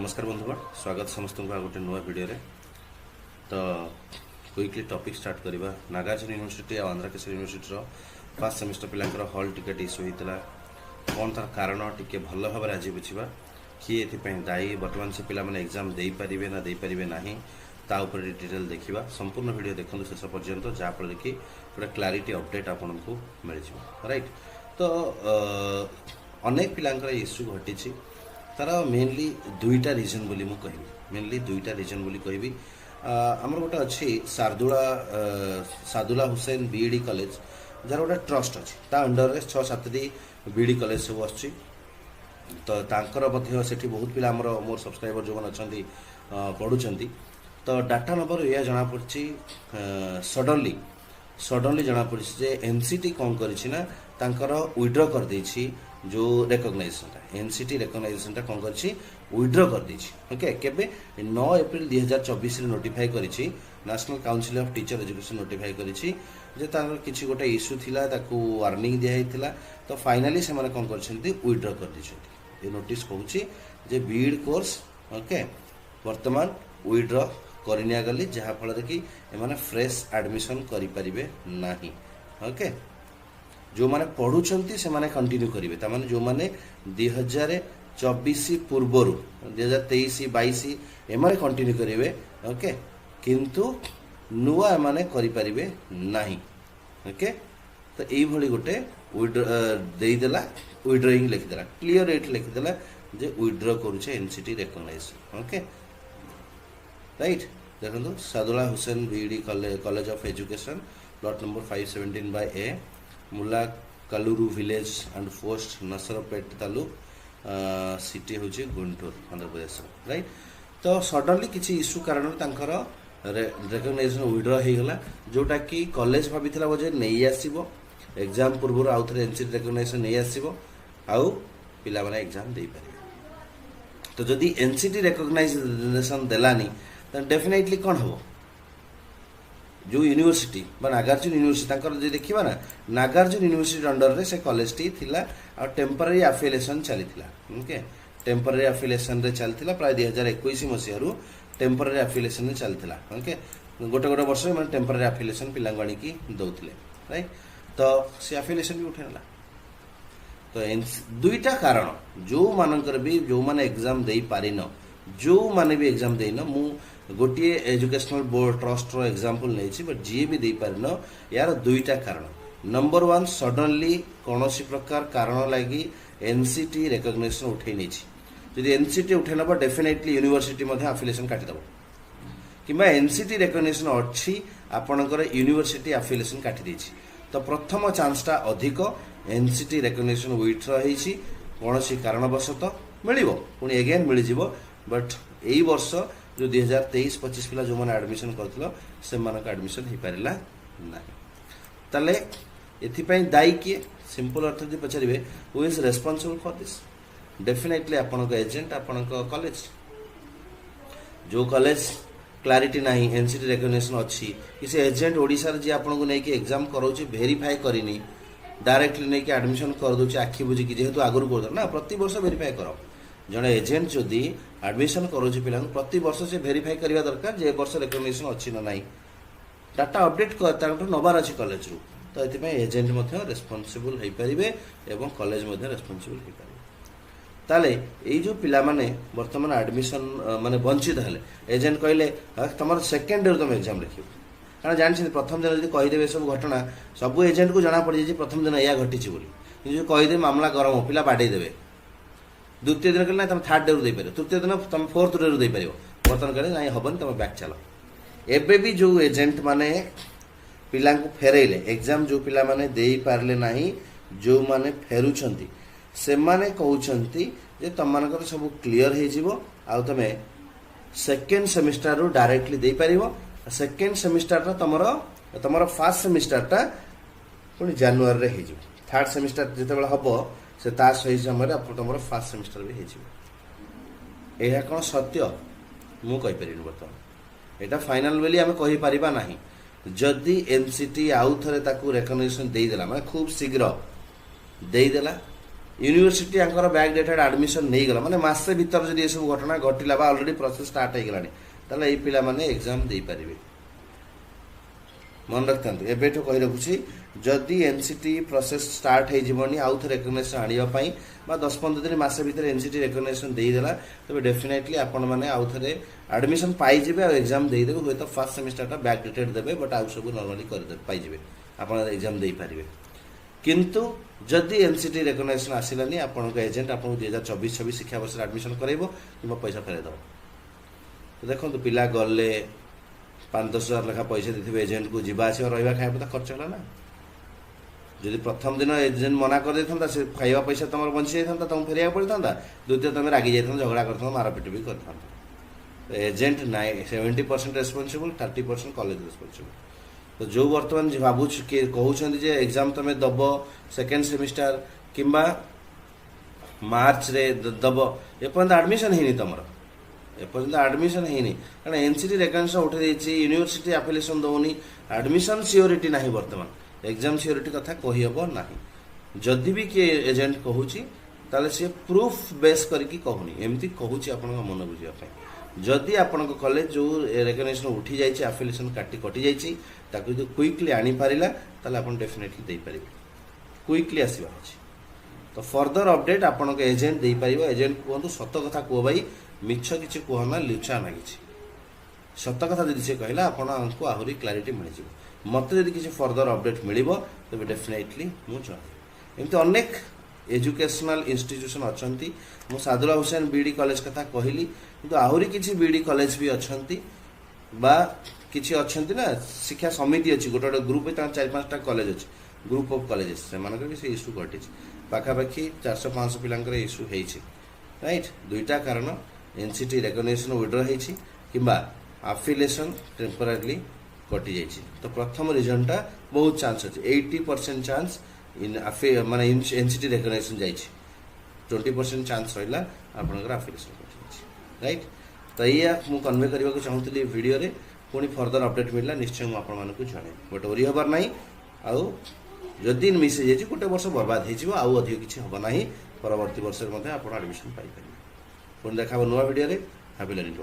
नमस्कार बंधुगण स्वागत समस्त को गोटे नुआ वीडियो रे तो क्विकली टॉपिक स्टार्ट करवा नागार्जुन यूनिवर्सिटी और Andhra Kesari university first semester पिलांकर हॉल टिकेट इश्यू होता कौन तार कारण टिके भल भाव आज बुझा किए ये दायी बर्तमान से पिला माने एग्जाम दे पारिबे ना दे पारिबे नाही ता ऊपर डिटेल देखिबा संपूर्ण वीडियो देखंतु शेष पर्यंत जहाँफल कि गोटे क्लारिटी अपडेट आपन को मिल राइट। तो अनेक पिलांकर इश्यू घटी तार मेनली दुईटा रीजन बोली मु कहबी मेनली दुईटा रीजन बोली कहबी आमर गोटे अच्छी सादुल्ला हुसैन बीईडी कॉलेज जार गोटे ट्रस्ट अच्छी ता अंडर रे 6-7 बीईडी कॉलेज सब आछि तो तांकर मध्य सेठी बहुत पिला हमर मोर सब्सक्राइबर जो अच्छा पढ़ुचंती तो डाटा नंबर या जना पड़छि सडनली जना पड़छि जे एनसीटी कौन करिछि ना तांकर विड्रॉ कर देछि जो रेकग्नाइजेशन एनसीटी रेकग्नाइजेशन कौन कर विड्रॉ कर देछि ओके केबे 9 एप्रिल 2024 रे नोटिफाई करिछि national council of teacher education notify करिछि जे तार किछि गोटे इश्यू थिला ताकू वार्निंग दिया हितला तो फाइनली से माने कौन करछन्ती विड्रॉ कर दिछन्ती। ये नोटिस कहूछि जे बीएड कोर्स ओके वर्तमान विड्रॉ करनिया गली जहाँ फल कि एमाने फ्रेश एडमिशन करि परिबे नाही ओके जो माने पढ़ुचंती से माने कंटिन्यू करिवे ता माने जो माने 2024 पूर्वरु 2023-22 एमाने कंटिन्यू करिवे ओके किंतु नुआ माने करि परिबे नाही ओके। तो एई भली गोटे देई देला विड्रॉइंग लिखि देला क्लियर रेट लिखि देला जे विड्रॉ करूछे एनसीटी रेकग्नाइज ओके राइट। देखो Sadullah Hussain BEd college of education plot number 517 by A Mulakaluru village and post Nasarpet taluk city हूँ गुंटूर आंध्र प्रदेश राइट। तो सडनली किसी इश्यू कारण तांकर रेकग्नाइजेशन विड्रॉ हो गला जोटा कि कॉलेज भाभी बोझे नहीं आसो एग्जाम पूर्व आउ थे एनसीटी रेकग्नाइजेशन नहीं आसो आउ पिला माने एग्जाम दे पारे। तो जदि एनसीटी रेकग्नाइजेशन देलानी डेफिनेटली कौन हम जो यूनिवर्सिटी नागार्जुन यूनिवर्सिटी देखा ना नागार्जुन यूनिवर्सिटी अंडर रे से कॉलेज टी थिला और टेम्पररी एफिलिएशन चली ओके टेम्पररी एफिलिएशन रे चलता प्राय 2021 मसीह टेम्पररी एफिलिएशन रे चलता ओके गोटे गोटे वर्ष में टेम्पररी एफिलिएशन पिला की दौले राइट। तो से एफिलिएशन भी उठेला तो दुईटा कारण जो मानकर भी जो माने एग्जाम दे पारिन जो माने भी एग्जाम देन मु गोटे एजुकेशनल बोर्ड ट्रस्ट रो एग्जांपल नहीं बट जी भी दे पारिन यार दुईटा कारण नंबर 1 सडनली कौन प्रकार कारण लगी एनसीटी रेकग्नाइजेशन उठे नहीं जदि एनसीटी उठे नब डेफिनेटली यूनिवर्सिटी एफिलिएशन काटिदेव कि एनसीटी रेकग्नाइजेशन अच्छी आपणकर यूनिवर्सिटी एफिलिएशन काटी तो प्रथम चांसटा अधिक एनसीटी रेकग्नाइजेशन विथड्र होती कौन कारणवशत मिल पुणी एगेन मिल बट यही वर्ष जो 2023-25 पिला जो मैंने एडमिशन करथिलो से मानक एडमिशन हो पारिला नाही ताले एथिपई दायी किए सिंपल अर्थ जे पचारिबे who is responsible for this definitely आपन को एजेंट आपन को कॉलेज जो कॉलेज क्लारिटी नाही एनसीटी रेकग्निशन अच्छी किसी एजेंट ओडिसा रे जे आपन को नै कि एग्जाम करौची वेरीफाई करिनी डायरेक्टली नै कि एडमिशन कर दोची आखि बुझी कि जेहेतु आगुर कर ना प्रति वर्ष वेरीफाई करो जड़े एजेंट जदि एडमिशन करोची पिला प्रति वर्ष से वेरीफाई करवा दरकार जे वर्ष रेकग्निशन अच्छी ना नहीं डाटा अपडेट नबार अच्छी कॉलेज रू तो ये एजेंट रेस्पॉन्सिबल हो पारे एवं कॉलेज रेस्पॉन्सिबल हो पारे ताले ये जो पिला माने वर्तमान एडमिशन माने वंचित हेले एजेंट कहले तुम सेकेंड ईयर तुम एग्जाम लिख कारण जानी प्रथम दिन जब कहीदेवे सब घटना सब एजेंट को जना पड़ जाए प्रथम दिन या घटी जो कहीदे मामला गरम पिला बाड़े देवे द्वितीय दिन कहना तुम थर्ड डे रू पार तृतीय दिन तुम फोर्थ डे रू पार बर्तमान कहले ना हेनी तुम बैक चल एबे भी जो एजेंट माने पिला फेरइले एग्जाम जो पिला माने दे पारले नाही जो माने फेरुछंती से माने कहउछंती जे तुम मानकर सब क्लियर हो जिवो आ तमे सेकेंड सेमिस्टर रू डायरेक्टली दे पारिबो सेकेंड सेमिस्टर तमरो फर्स्ट सेमिस्टर टा पुनी जनवरी रे हो थर्ड सेमिस्टर जेतेबेला हबो से ता सही समय तुम फर्स्ट सेमिस्टर भी हो यह कौन सत्य मु कहि परिनी बर्तमान एटा फाइनल बोली आमे कहि परिबा नाही जदि एनसीटी आउ थरे ताकू रेकग्निशन दे देला माने खूब शीघ्र दे देला university Anchor back dated admission नहीं गला माने मासे भीतर जदि ये सब घटना घटिला बा ऑलरेडी प्रोसेस स्टार्ट हो गलानी ताले ए पिला माने एग्जाम दे पारिबे मन रखता एबेठु कही रखुची जदि एनसीटी प्रोसेस स्टार्ट हो जीवनी आउ थे रेकग्नाइजेशन आनिबा पई बा 10-15 दिन मासे भीतर एनसीटी रेकग्नाइजेशन दे देला तबे डेफिनेटली आपण माने आउ थे एडमिशन पाई जिबे आ एग्जाम दे देबे होय तो फर्स्ट सेमेस्टर टा बैक डेटेड देबे बट आउ सब नॉर्मली कर दे पाई जिबे आपण एग्जाम दे पारिबे किंतु जदि एनसीटी रेकग्नाइजेशन आसिलानी आपण एजेंट आपण 2024-26 शिक्षा वर्ष एडमिशन करैबो किबा पैसा फेरे दो तो देखो पिला गले 5-10 हजार लेखा पैसा देते एजेंट को जीवा आस रहा खाଇବା तो खर्च है ना जदि प्रथम दिन एजेंट मना कर देता से खाଇବା पैसा तुम बंची जाता तुम फेरिया पड़ता द्वितीय तुम रागी जाता झगड़ा करता मारपिट भी करता एजेंट 70% रेस्पॉन्सिबल 30% कॉलेज रेस्पॉन्सिबल तो जो बर्तमान भावुँ कहते एग्जाम तुम दब सेकेंड सेमिस्टर किंबा मार्च रे दब एपर्यंत एडमिशन है तुम एपर्यंत एडमिशन है कारण एनसीटी रेकग्नाइजेशन उठे यूनिवर्सिटी एप्लिकेशन दौनी एडमिशन सियोरिटी ना बर्तमान एग्जाम सियोरिटी कथा कहीहब ना जदि भी किए एजेंट कहूँ ताले सी प्रूफ बेस करके कहूनी एमती कहूँ आप मन बुझापी जदि आपण कॉलेज जो रेकग्नाइजेशन उठी जाइए एफिलिएशन कटि जाइए जो क्विकली आनी पारिला ताले आपण डेफिनेटली दे पारिबे क्विकली आसीबा अछि तो फर्दर अपडेट आपण एजेंट दे पारिबो एजेंट कहतु सत कथा कह भाई मिछ किछि कहना लुचा ना किछि सत कथा जदि से कहला आपको आहुरी क्लारिटी मिल जाए मत जदि किछि फर्दर अपडेट मिलिबो तबे डेफिनेटली मु जणाइबी एमती अनेक एजुकेशनल इंस्टीट्यूशन अच्छी मु सादुल्ला हुसैन बीडी कॉलेज कथा कहली किंतु आहुरी किछि बीडी कॉलेज भी अच्छी बा किछि अच्छी ना शिक्षा समिति अच्छी गोटे गोटे ग्रुप 4-5टा कॉलेज अच्छी ग्रुप ऑफ कॉलेजेस से मानकर भी से इश्यू घटी पाखापाखि 400-500 पिलांकर इश्यू होइछि राइट दुईटा कारण एनसीटी रेकग्नाइजेशन विड्रॉ होइछि किंबा एफिलिएशन टेम्पररी कटि जाइछि तो प्रथम रीजन टा बहुत चांस अछि 80% चांस इन माने एनसीटी रेकग्नाइजेशन जाइछि 20% चांस रहिला आपनकर एफिलिएशन कटि जाइछि राइट तो ये मु कन्वे करबा को चाहूतली वीडियो रे पुणी फर्दर अपडेट मिलला निश्चय मु आपण मानकु जणाइ बट ओरी हबार नाही आउ जदि मिस जाइछि गोटे वर्ष बर्बाद हेजिबो आउ अधिक किछि हबो नाही परवर्ती वर्ष मध्ये आपण एडमिशन पाइ परिबे पुणी देखाबो नवा वीडियो रे हैप्पी लर्निंग।